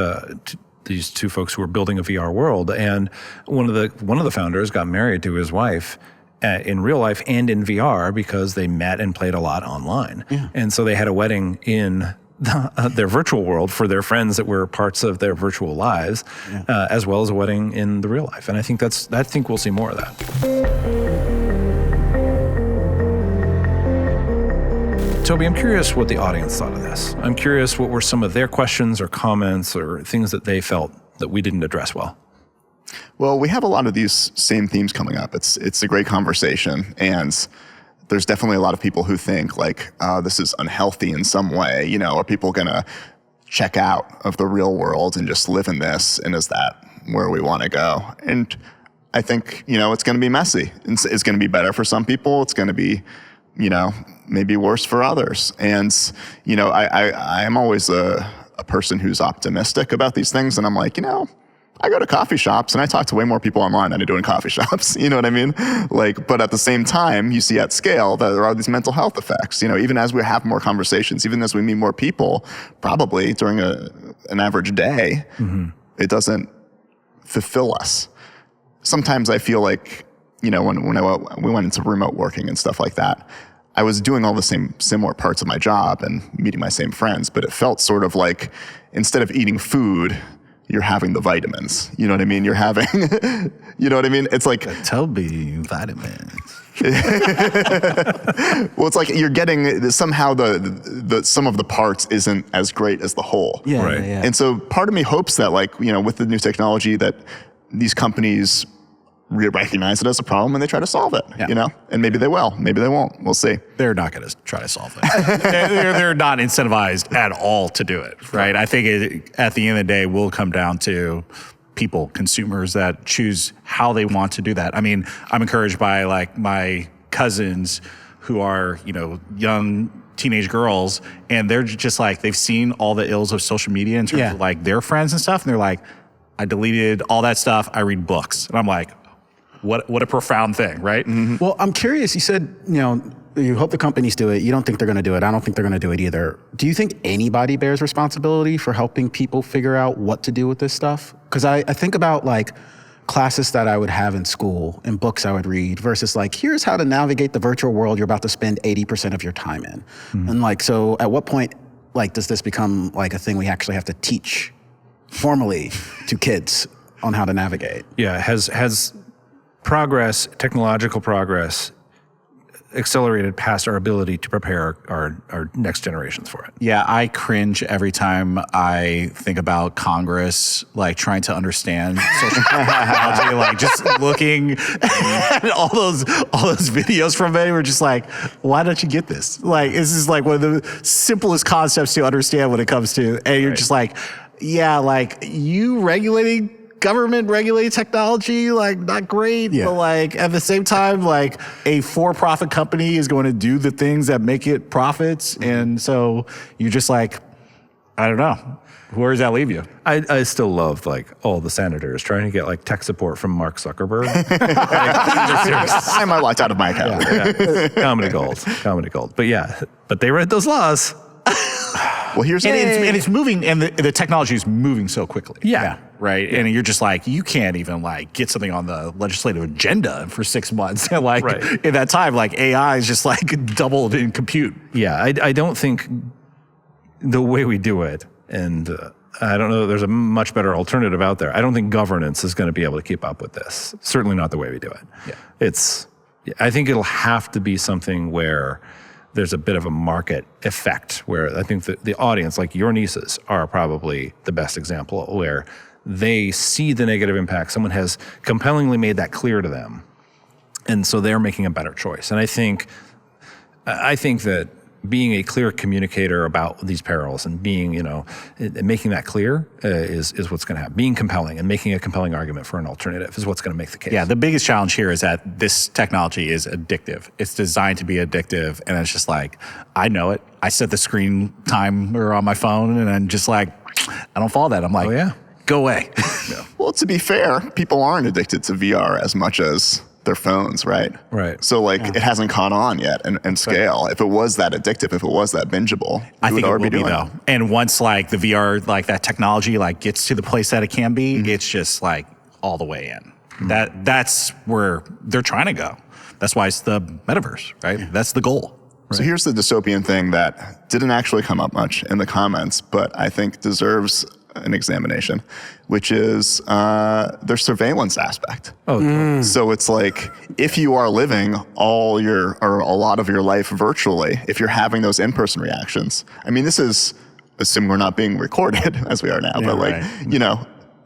these two folks who were building a VR world, and one of the founders got married to his wife in real life and in VR because they met and played a lot online. Yeah. And so they had a wedding in their virtual world for their friends that were parts of their virtual lives, as well as a wedding in the real life. And I think we'll see more of that. Toby, I'm curious what the audience thought of this. I'm curious what were some of their questions or comments or things that they felt that we didn't address well. Well, we have a lot of these same themes coming up. It's a great conversation, and there's definitely a lot of people who think like this is unhealthy in some way. You know, are people going to check out of the real world and just live in this? And is that where we want to go? And I think, you know, it's going to be messy. It's going to be better for some people. It's going to be, you know, maybe worse for others. And, you know, I am always a person who's optimistic about these things. And I'm like, you know, I go to coffee shops and I talk to way more people online than I do in coffee shops. You know what I mean? Like, but at the same time, you see at scale that there are these mental health effects. You know, even as we have more conversations, even as we meet more people, probably during an average day, it doesn't fulfill us. Sometimes I feel like, you know, when we went into remote working and stuff like that, I was doing all the similar parts of my job and meeting my same friends, but it felt sort of like instead of eating food, you're having the vitamins. You know what I mean? You're having, you know what I mean? It's like Toby vitamins. Well, it's like you're getting somehow the sum of the parts isn't as great as the whole. Yeah, Right. yeah. And so part of me hopes that, like, you know, with the new technology, that these companies recognize it as a problem and they try to solve it, you know? And maybe they will, maybe they won't. We'll see. They're not going to try to solve it. they're not incentivized at all to do it, right? I think at the end of the day, will come down to people, consumers that choose how they want to do that. I mean, I'm encouraged by like my cousins who are, you know, young teenage girls, and they're just like, they've seen all the ills of social media in terms of like their friends and stuff. And they're like, I deleted all that stuff. I read books. And I'm like, what a profound thing, right? Mm-hmm. Well, I'm curious. You said, you know, you hope the companies do it. You don't think they're going to do it. I don't think they're going to do it either. Do you think anybody bears responsibility for helping people figure out what to do with this stuff? Because I think about like classes that I would have in school and books I would read versus like, here's how to navigate the virtual world you're about to spend 80% of your time in. Mm-hmm. And like, so at what point, like, does this become like a thing we actually have to teach formally to kids on how to navigate? Yeah, has progress, technological progress, accelerated past our ability to prepare our next generations for it. Yeah, I cringe every time I think about Congress, like trying to understand social technology, like just looking at all those videos from it. We're just like, why don't you get this? Like, this is like one of the simplest concepts to understand when it comes to, and you're just like, yeah, like you regulating government regulated technology, like not great, but like at the same time, like a for-profit company is going to do the things that make it profits. And so you're just like, I don't know. Where does that leave you? I still love like all the senators trying to get like tech support from Mark Zuckerberg. I might locked out of my account. Yeah. Comedy gold. But they read those laws. Well, here's and it's moving, and the technology is moving so quickly. Yeah. Right. Yeah. And you're just like, you can't even like get something on the legislative agenda for 6 months. And like in that time, like AI is just like doubled in compute. Yeah. I don't think the way we do it, and I don't know that there's a much better alternative out there. I don't think governance is going to be able to keep up with this. Certainly not the way we do it. Yeah. I think it'll have to be something where there's a bit of a market effect, where I think that the audience, like your nieces, are probably the best example, where they see the negative impact. Someone has compellingly made that clear to them. And so they're making a better choice. And I think that being a clear communicator about these perils and being, making that clear is what's going to happen. Being compelling and making a compelling argument for an alternative is what's going to make the case. Yeah, the biggest challenge here is that this technology is addictive. It's designed to be addictive, and it's just like, I know it. I set the screen timer on my phone, and I'm just like, I don't follow that. I'm like, Oh, yeah? Go away. Well, to be fair, people aren't addicted to VR as much as their phones, right? Right. So it hasn't caught on yet and scale. If it was that addictive, if it was that bingeable, I think it will be be doing though. And once the VR, that technology gets to the place that it can be, it's just all the way in. That's where they're trying to go. That's why it's the metaverse, right? Yeah. That's the goal. So here's the dystopian thing that didn't actually come up much in the comments, but I think deserves an examination, which is their surveillance aspect. Oh, So it's if you are living a lot of your life virtually, if you're having those in-person reactions, I mean, this is, assuming we're not being recorded as we are now, but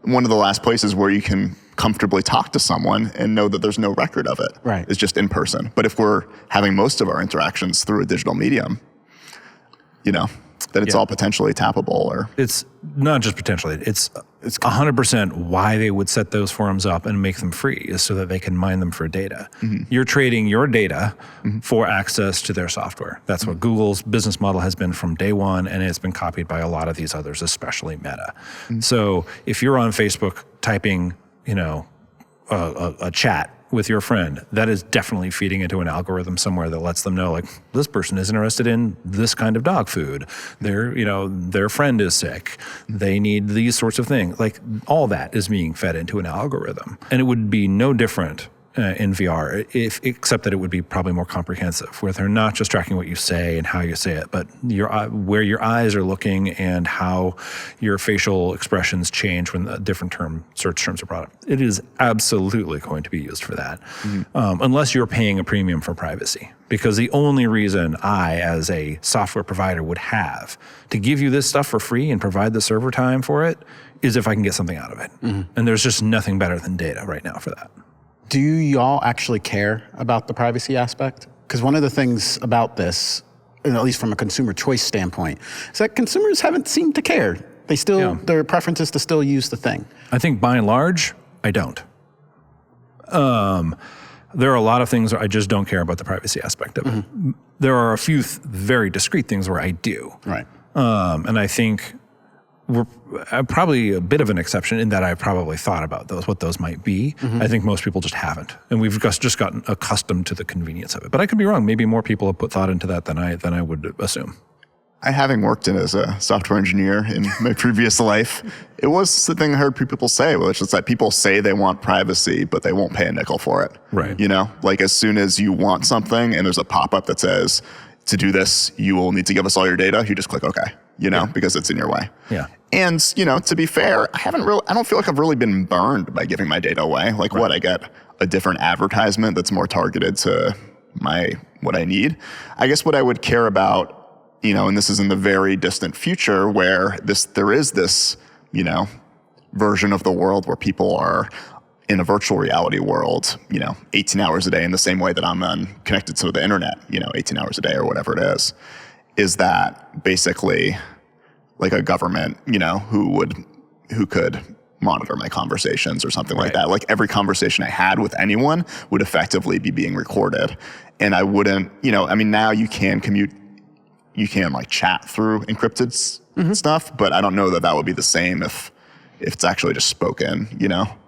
one of the last places where you can comfortably talk to someone and know that there's no record of it is just in person. But if we're having most of our interactions through a digital medium, that it's all potentially tappable, or it's not just potentially. It's 100% why they would set those forums up and make them free is so that they can mine them for data. You're trading your data for access to their software. That's what Google's business model has been from day one, and it's been copied by a lot of these others, especially Meta. So if you're on Facebook typing, a chat with your friend, that is definitely feeding into an algorithm somewhere that lets them know this person is interested in this kind of dog food. Their friend is sick. They need these sorts of things. All that is being fed into an algorithm. And it would be no different in VR, except that it would be probably more comprehensive, where they're not just tracking what you say and how you say it, but where your eyes are looking and how your facial expressions change when the different search terms are brought up. It is absolutely going to be used for that, unless you're paying a premium for privacy. Because the only reason I, as a software provider, would have to give you this stuff for free and provide the server time for it is if I can get something out of it. And there's just nothing better than data right now for that. Do y'all actually care about the privacy aspect? Because one of the things about this, at least from a consumer choice standpoint, is that consumers haven't seemed to care. They still, their preference is to still use the thing. I think by and large, I don't. There are a lot of things where I just don't care about the privacy aspect of it. There are a few very discrete things where I do. Right. And I think we're probably a bit of an exception in that I've probably thought about what those might be. I think most people just haven't. And we've just gotten accustomed to the convenience of it. But I could be wrong. Maybe more people have put thought into that than I would assume. Having worked as a software engineer in my previous life, it was the thing I heard people say, which is that people say they want privacy, but they won't pay a nickel for it. Right. As soon as you want something and there's a pop-up that says, to do this, you will need to give us all your data, you just click OK, because it's in your way. Yeah. And, to be fair, I don't feel like I've really been burned by giving my data away. I get a different advertisement that's more targeted to what I need. I guess what I would care about, and this is in the very distant future where there is this, version of the world where people are in a virtual reality world, 18 hours a day in the same way that I'm connected to the internet, 18 hours a day or whatever it is that basically a government, who could monitor my conversations or something like that. Every conversation I had with anyone would effectively be being recorded. And I wouldn't, now you can chat through encrypted stuff, but I don't know that would be the same if it's actually just spoken,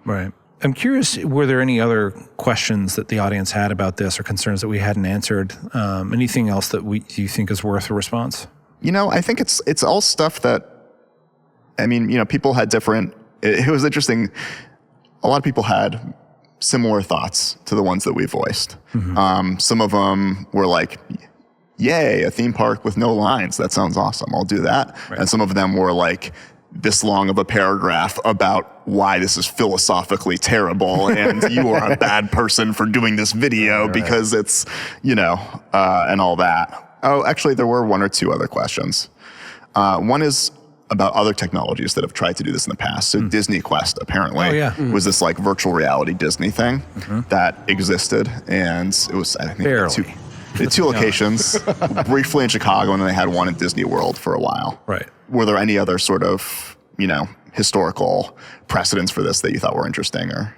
Right. I'm curious, were there any other questions that the audience had about this or concerns that we hadn't answered? Anything else that you think is worth a response? I think it's all stuff that, people had different, it was interesting. A lot of people had similar thoughts to the ones that we voiced. Some of them were like, yay, a theme park with no lines. That sounds awesome. I'll do that. Right. And some of them were like, this long of a paragraph about why this is philosophically terrible and you are a bad person for doing this video because it's, and all that. Oh, actually, there were one or two other questions. One is about other technologies that have tried to do this in the past. So Disney Quest apparently was this virtual reality Disney thing that existed, and it was, I think, Two locations, briefly in Chicago, and then they had one at Disney World for a while. Right. Were there any other sort of, historical precedents for this that you thought were interesting? Or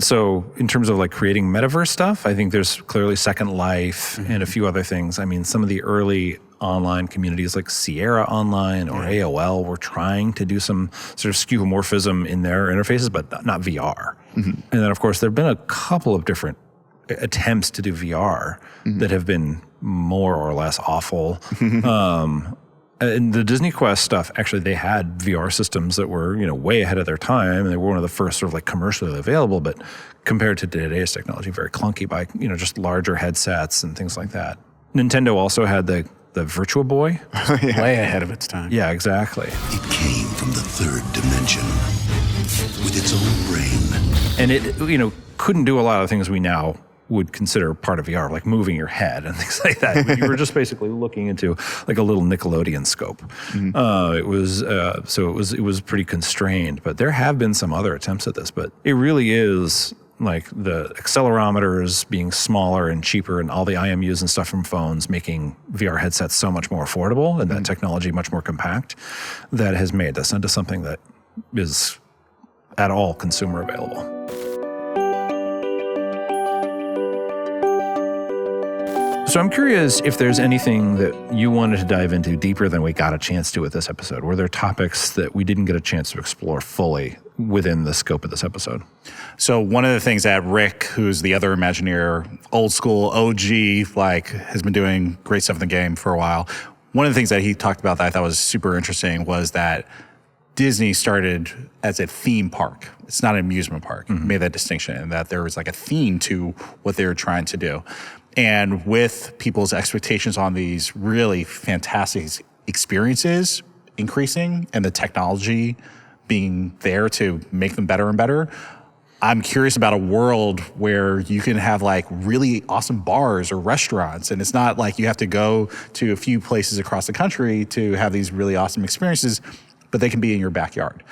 So in terms of like creating metaverse stuff, I think there's clearly Second Life and a few other things. I mean, some of the early online communities like Sierra Online or AOL were trying to do some sort of skeuomorphism in their interfaces, but not VR. And then, of course, there have been a couple of different attempts to do VR that have been more or less awful. And the Disney Quest stuff, actually, they had VR systems that were, way ahead of their time. They were one of the first sort of like commercially available, but compared to today's technology, very clunky by, just larger headsets and things like that. Nintendo also had the Virtua Boy. Way ahead of its time. Yeah, exactly. It came from the third dimension with its own brain. And it, couldn't do a lot of things we now would consider part of VR, like moving your head and things like that. You were just basically looking into like a little Nickelodeon scope. It was pretty constrained, but there have been some other attempts at this, but it really is like the accelerometers being smaller and cheaper and all the IMUs and stuff from phones making VR headsets so much more affordable and that technology much more compact that has made this into something that is at all consumer available. So I'm curious if there's anything that you wanted to dive into deeper than we got a chance to with this episode. Were there topics that we didn't get a chance to explore fully within the scope of this episode? So one of the things that Rick, who's the other Imagineer, old school OG, has been doing great stuff in the game for a while. One of the things that he talked about that I thought was super interesting was that Disney started as a theme park. It's not an amusement park. He made that distinction, and that there was like a theme to what they were trying to do. And with people's expectations on these really fantastic experiences increasing and the technology being there to make them better and better, I'm curious about a world where you can have like really awesome bars or restaurants, and it's not like you have to go to a few places across the country to have these really awesome experiences, but they can be in your backyard.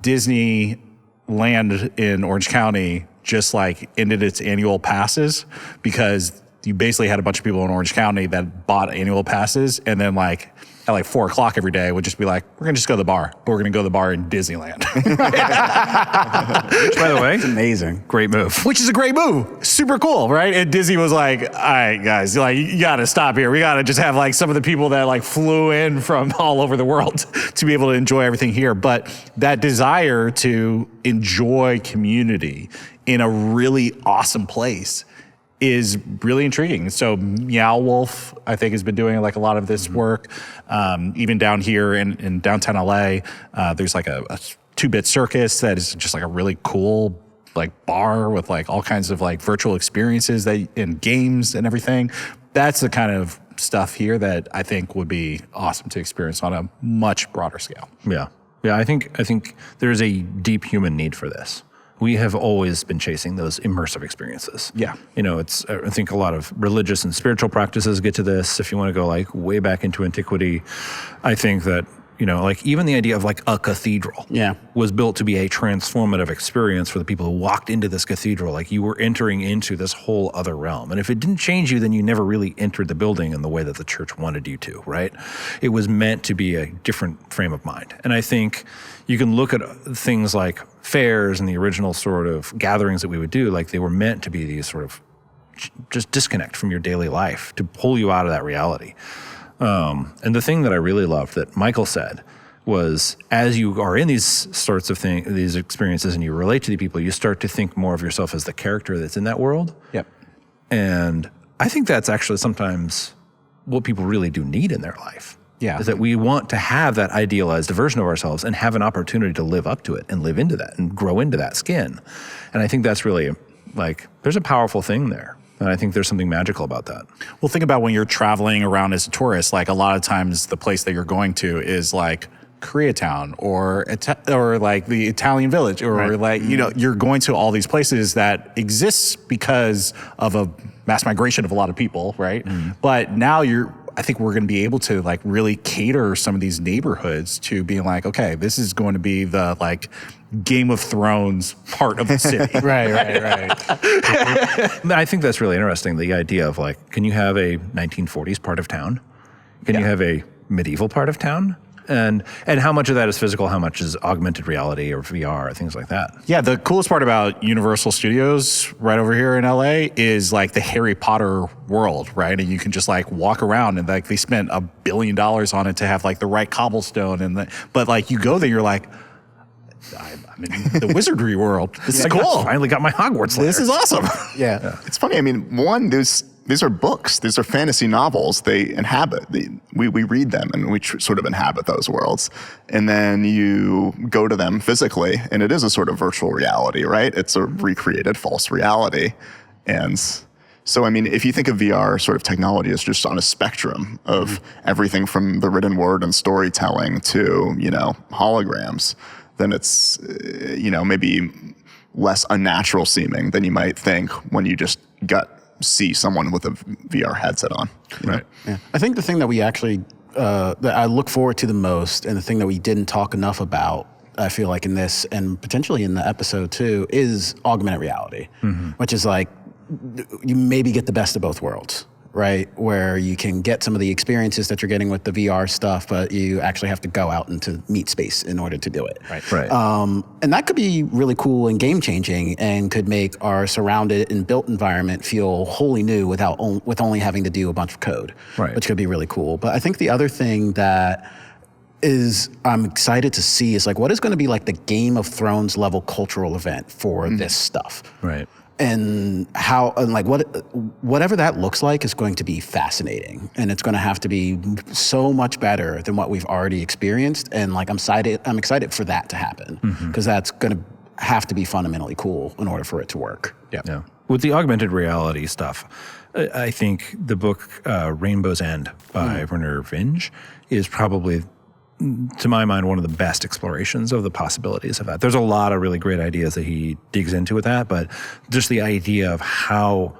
Disneyland in Orange County just like ended its annual passes because you basically had a bunch of people in Orange County that bought annual passes, and then like at like 4 o'clock every day would just be like, we're gonna just go to the bar, but we're gonna go to the bar in Disneyland. Which, by the way, It's amazing. great move. Which is a great move. Super cool, right? And Disney was like, all right, guys, like you gotta stop here. We gotta just have like some of the people that like flew in from all over the world to be able to enjoy everything here. But that desire to enjoy community in a really awesome place is really intriguing. So Meow Wolf, I think, has been doing like a lot of this work. Even down here in downtown LA, there's like a 2-bit circus that is just like a really cool like bar with like all kinds of like virtual experiences and games and everything. That's the kind of stuff here that I think would be awesome to experience on a much broader scale. Yeah. I think there's a deep human need for this. We have always been chasing those immersive experiences. Yeah. I think a lot of religious and spiritual practices get to this. If you want to go like way back into antiquity, I think that, like even the idea of like a cathedral was built to be a transformative experience for the people who walked into this cathedral. Like you were entering into this whole other realm. And if it didn't change you, then you never really entered the building in the way that the church wanted you to, right? It was meant to be a different frame of mind. And I think you can look at things like fairs and the original sort of gatherings that we would do, like they were meant to be these sort of just disconnect from your daily life to pull you out of that reality. And the thing that I really loved that Michael said was, as you are in these sorts of things, these experiences, and you relate to the people, you start to think more of yourself as the character that's in that world. Yep. And I think that's actually sometimes what people really do need in their life. Yeah. Is that we want to have that idealized version of ourselves and have an opportunity to live up to it and live into that and grow into that skin. And I think that's really like, there's a powerful thing there. And I think there's something magical about that. Well, think about when you're traveling around as a tourist, like a lot of times the place that you're going to is like Koreatown or like the Italian Village or like, you're going to all these places that exist because of a mass migration of a lot of people, right? But now I think we're going to be able to like really cater some of these neighborhoods to being like, okay, this is going to be the like Game of Thrones part of the city. Right. I think that's really interesting. The idea of like, can you have a 1940s part of town? Can you have a medieval part of town? And how much of that is physical? How much is augmented reality or VR or things like that? Yeah, the coolest part about Universal Studios right over here in LA is like the Harry Potter world, right? And you can just like walk around and like they spent $1 billion on it to have like the right cobblestone but like you go there, you're like, I'm in the wizardry world. This is cool. Finally got my Hogwarts lair. This is awesome. Yeah. It's funny. I mean, one, these are books. These are fantasy novels. They inhabit. We read them and we sort of inhabit those worlds. And then you go to them physically, and it is a sort of virtual reality, right? It's a recreated false reality. And so, I mean, if you think of VR sort of technology as just on a spectrum of everything from the written word and storytelling to, holograms, then it's, maybe less unnatural seeming than you might think when you just see someone with a VR headset on. Right. Yeah. I think the thing that we actually, that I look forward to the most, and the thing that we didn't talk enough about, I feel like in this, and potentially in the episode too, is augmented reality, which is like, you maybe get the best of both worlds, right? Where you can get some of the experiences that you're getting with the VR stuff, but you actually have to go out into meet space in order to do it. Right. And that could be really cool and game changing, and could make our surrounded and built environment feel wholly new with only having to do a bunch of code, which could be really cool. But I think the other thing that I'm excited to see is like, what is going to be like the Game of Thrones level cultural event for this stuff? Right. And how, and like whatever that looks like is going to be fascinating, and it's going to have to be so much better than what we've already experienced. And like, I'm excited for that to happen, because that's going to have to be fundamentally cool in order for it to work. Yeah. With the augmented reality stuff, I think the book Rainbow's End by Werner Vinge is probably, to my mind, one of the best explorations of the possibilities of that. There's a lot of really great ideas that he digs into with that, but just the idea of how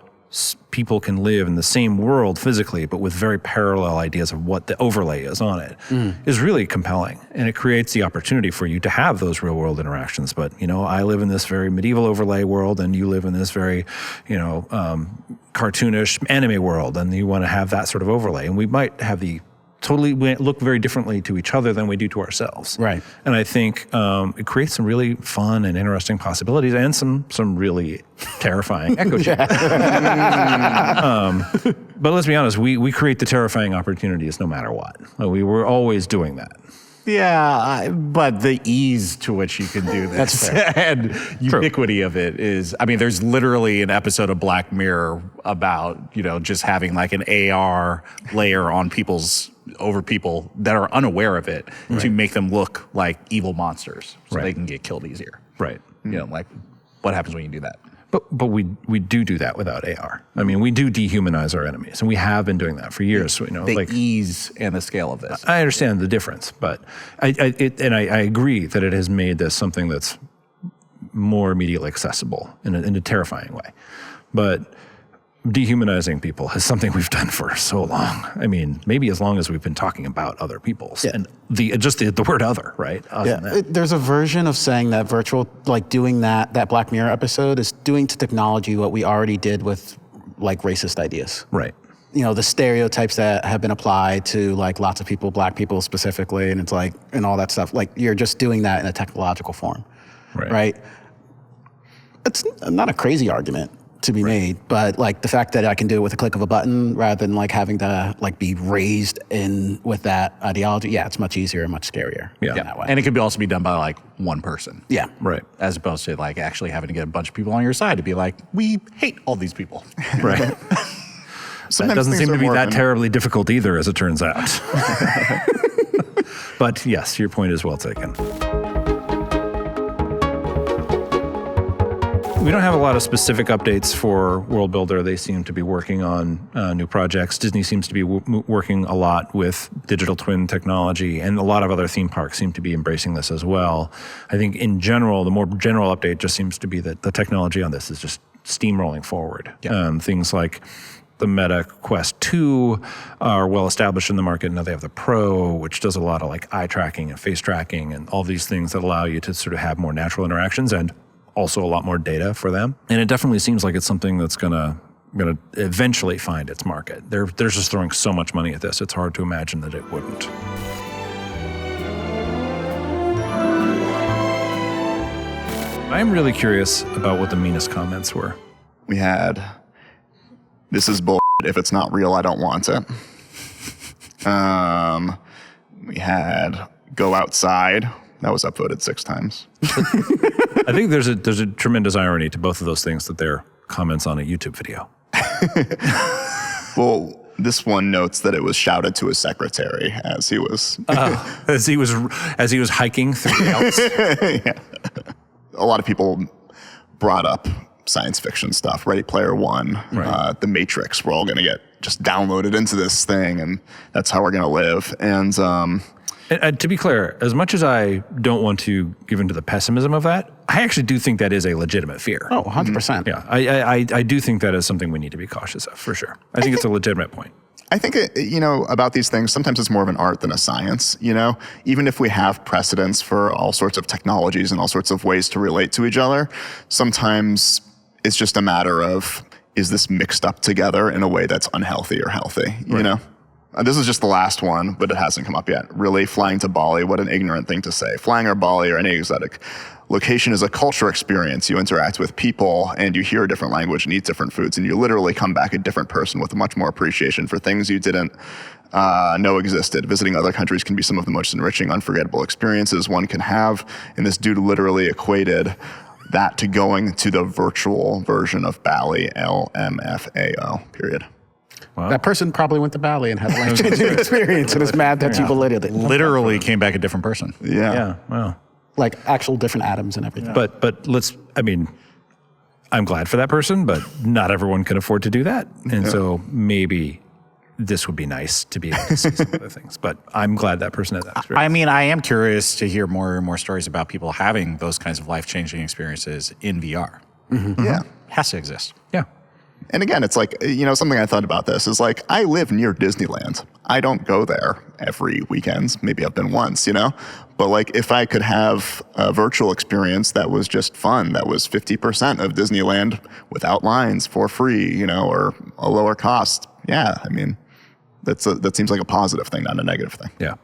people can live in the same world physically, but with very parallel ideas of what the overlay is on it, is really compelling. And it creates the opportunity for you to have those real world interactions. But, I live in this very medieval overlay world, and you live in this very, cartoonish anime world, and you want to have that sort of overlay. And we might have we look very differently to each other than we do to ourselves. Right. And I think it creates some really fun and interesting possibilities, and some really terrifying echo chambers. But let's be honest, we create the terrifying opportunities no matter what. We were always doing that. Yeah, but the ease to which you can do this and ubiquity of it is, there's literally an episode of Black Mirror about, just having like an AR layer on people that are unaware of it to make them look like evil monsters so they can get killed easier. Right. Like what happens when you do that? But we do that without AR. We do dehumanize our enemies, and we have been doing that for years. The ease and the scale of this. I understand the difference, but I agree that it has made this something that's more immediately accessible in a terrifying way. But dehumanizing people is something we've done for so long. Maybe as long as we've been talking about other people's and the word other, right? There's a version of saying that virtual, like doing that Black Mirror episode is doing to technology what we already did with like racist ideas. Right. The stereotypes that have been applied to like lots of people, Black people specifically, and it's like, and all that stuff. Like, you're just doing that in a technological form. Right? It's not a crazy argument to be made, but like the fact that I can do it with a click of a button rather than like having to like be raised in with that ideology, it's much easier and much scarier in that way. And it could also be done by like one person. Yeah. Right. As opposed to like actually having to get a bunch of people on your side to be like, we hate all these people. Right. That doesn't seem to be that terribly difficult either, as it turns out. But yes, your point is well taken. We don't have a lot of specific updates for Worldbuildr. They seem to be working on new projects. Disney seems to be working a lot with digital twin technology, and a lot of other theme parks seem to be embracing this as well. I think in general, the more general update just seems to be that the technology on this is just steamrolling forward. Things like the Meta Quest 2 are well established in the market. Now they have the Pro, which does a lot of like eye tracking and face tracking and all these things that allow you to sort of have more natural interactions and also a lot more data for them. And it definitely seems like it's something that's gonna eventually find its market. They're just throwing so much money at this. It's hard to imagine that it wouldn't. I'm really curious about what the meanest comments were. We had, "This is bull. If it's not real, I don't want it." We had, "Go outside." That was upvoted 6 times. I think there's a tremendous irony to both of those things that they're comments on a YouTube video. Well, this one notes that it was shouted to his secretary as he was as he was hiking through the Alps. Yeah. A lot of people brought up science fiction stuff, Ready Player One, The Matrix. We're all going to get just downloaded into this thing, and that's how we're going to live. And to be clear, as much as I don't want to give into the pessimism of that, I actually do think that is a legitimate fear. Oh, 100%. Yeah, I do think that is something we need to be cautious of, for sure. I think it's a legitimate point. I think, about these things, sometimes it's more of an art than a science, Even if we have precedents for all sorts of technologies and all sorts of ways to relate to each other, sometimes it's just a matter of, is this mixed up together in a way that's unhealthy or healthy, you know? This is just the last one, but it hasn't come up yet. Really, flying to Bali, what an ignorant thing to say. Flying or Bali or any exotic location is a culture experience. You interact with people and you hear a different language and eat different foods, and you literally come back a different person with much more appreciation for things you didn't know existed. Visiting other countries can be some of the most enriching, unforgettable experiences one can have, and this dude literally equated that to going to the virtual version of Bali, LMFAO, period. Wow. That person probably went to Bali and had a life-changing experience and is mad that you belated it. Literally came back a different person. Yeah, wow. Like actual different atoms and everything. But I'm glad for that person, but not everyone can afford to do that. And so maybe this would be nice to be able to see some other things. But I'm glad that person had that experience. I mean, I am curious to hear more and more stories about people having those kinds of life-changing experiences in VR. Mm-hmm. Yeah. It has to exist. Yeah. And again, it's like, something I thought about this is like, I live near Disneyland. I don't go there every weekend. Maybe I've been once, But like, if I could have a virtual experience that was just fun, that was 50% of Disneyland without lines for free, or a lower cost. Yeah. I mean, that seems like a positive thing, not a negative thing. Yeah.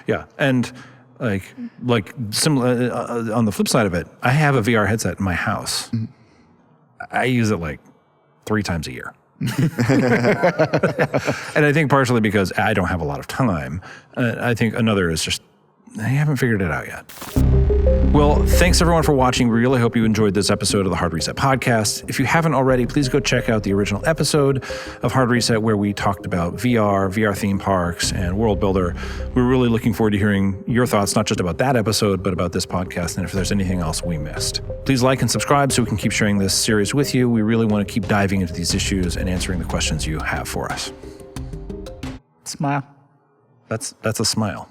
Yeah. And like similar on the flip side of it, I have a VR headset in my house. Mm-hmm. I use it like 3 times a year. And I think partially because I don't have a lot of time. I think another is just, I haven't figured it out yet. Well, thanks everyone for watching. We really hope you enjoyed this episode of the Hard Reset podcast. If you haven't already, please go check out the original episode of Hard Reset where we talked about VR theme parks, and Worldbuildr. We're really looking forward to hearing your thoughts, not just about that episode, but about this podcast, and if there's anything else we missed. Please like and subscribe so we can keep sharing this series with you. We really want to keep diving into these issues and answering the questions you have for us. Smile. That's a smile.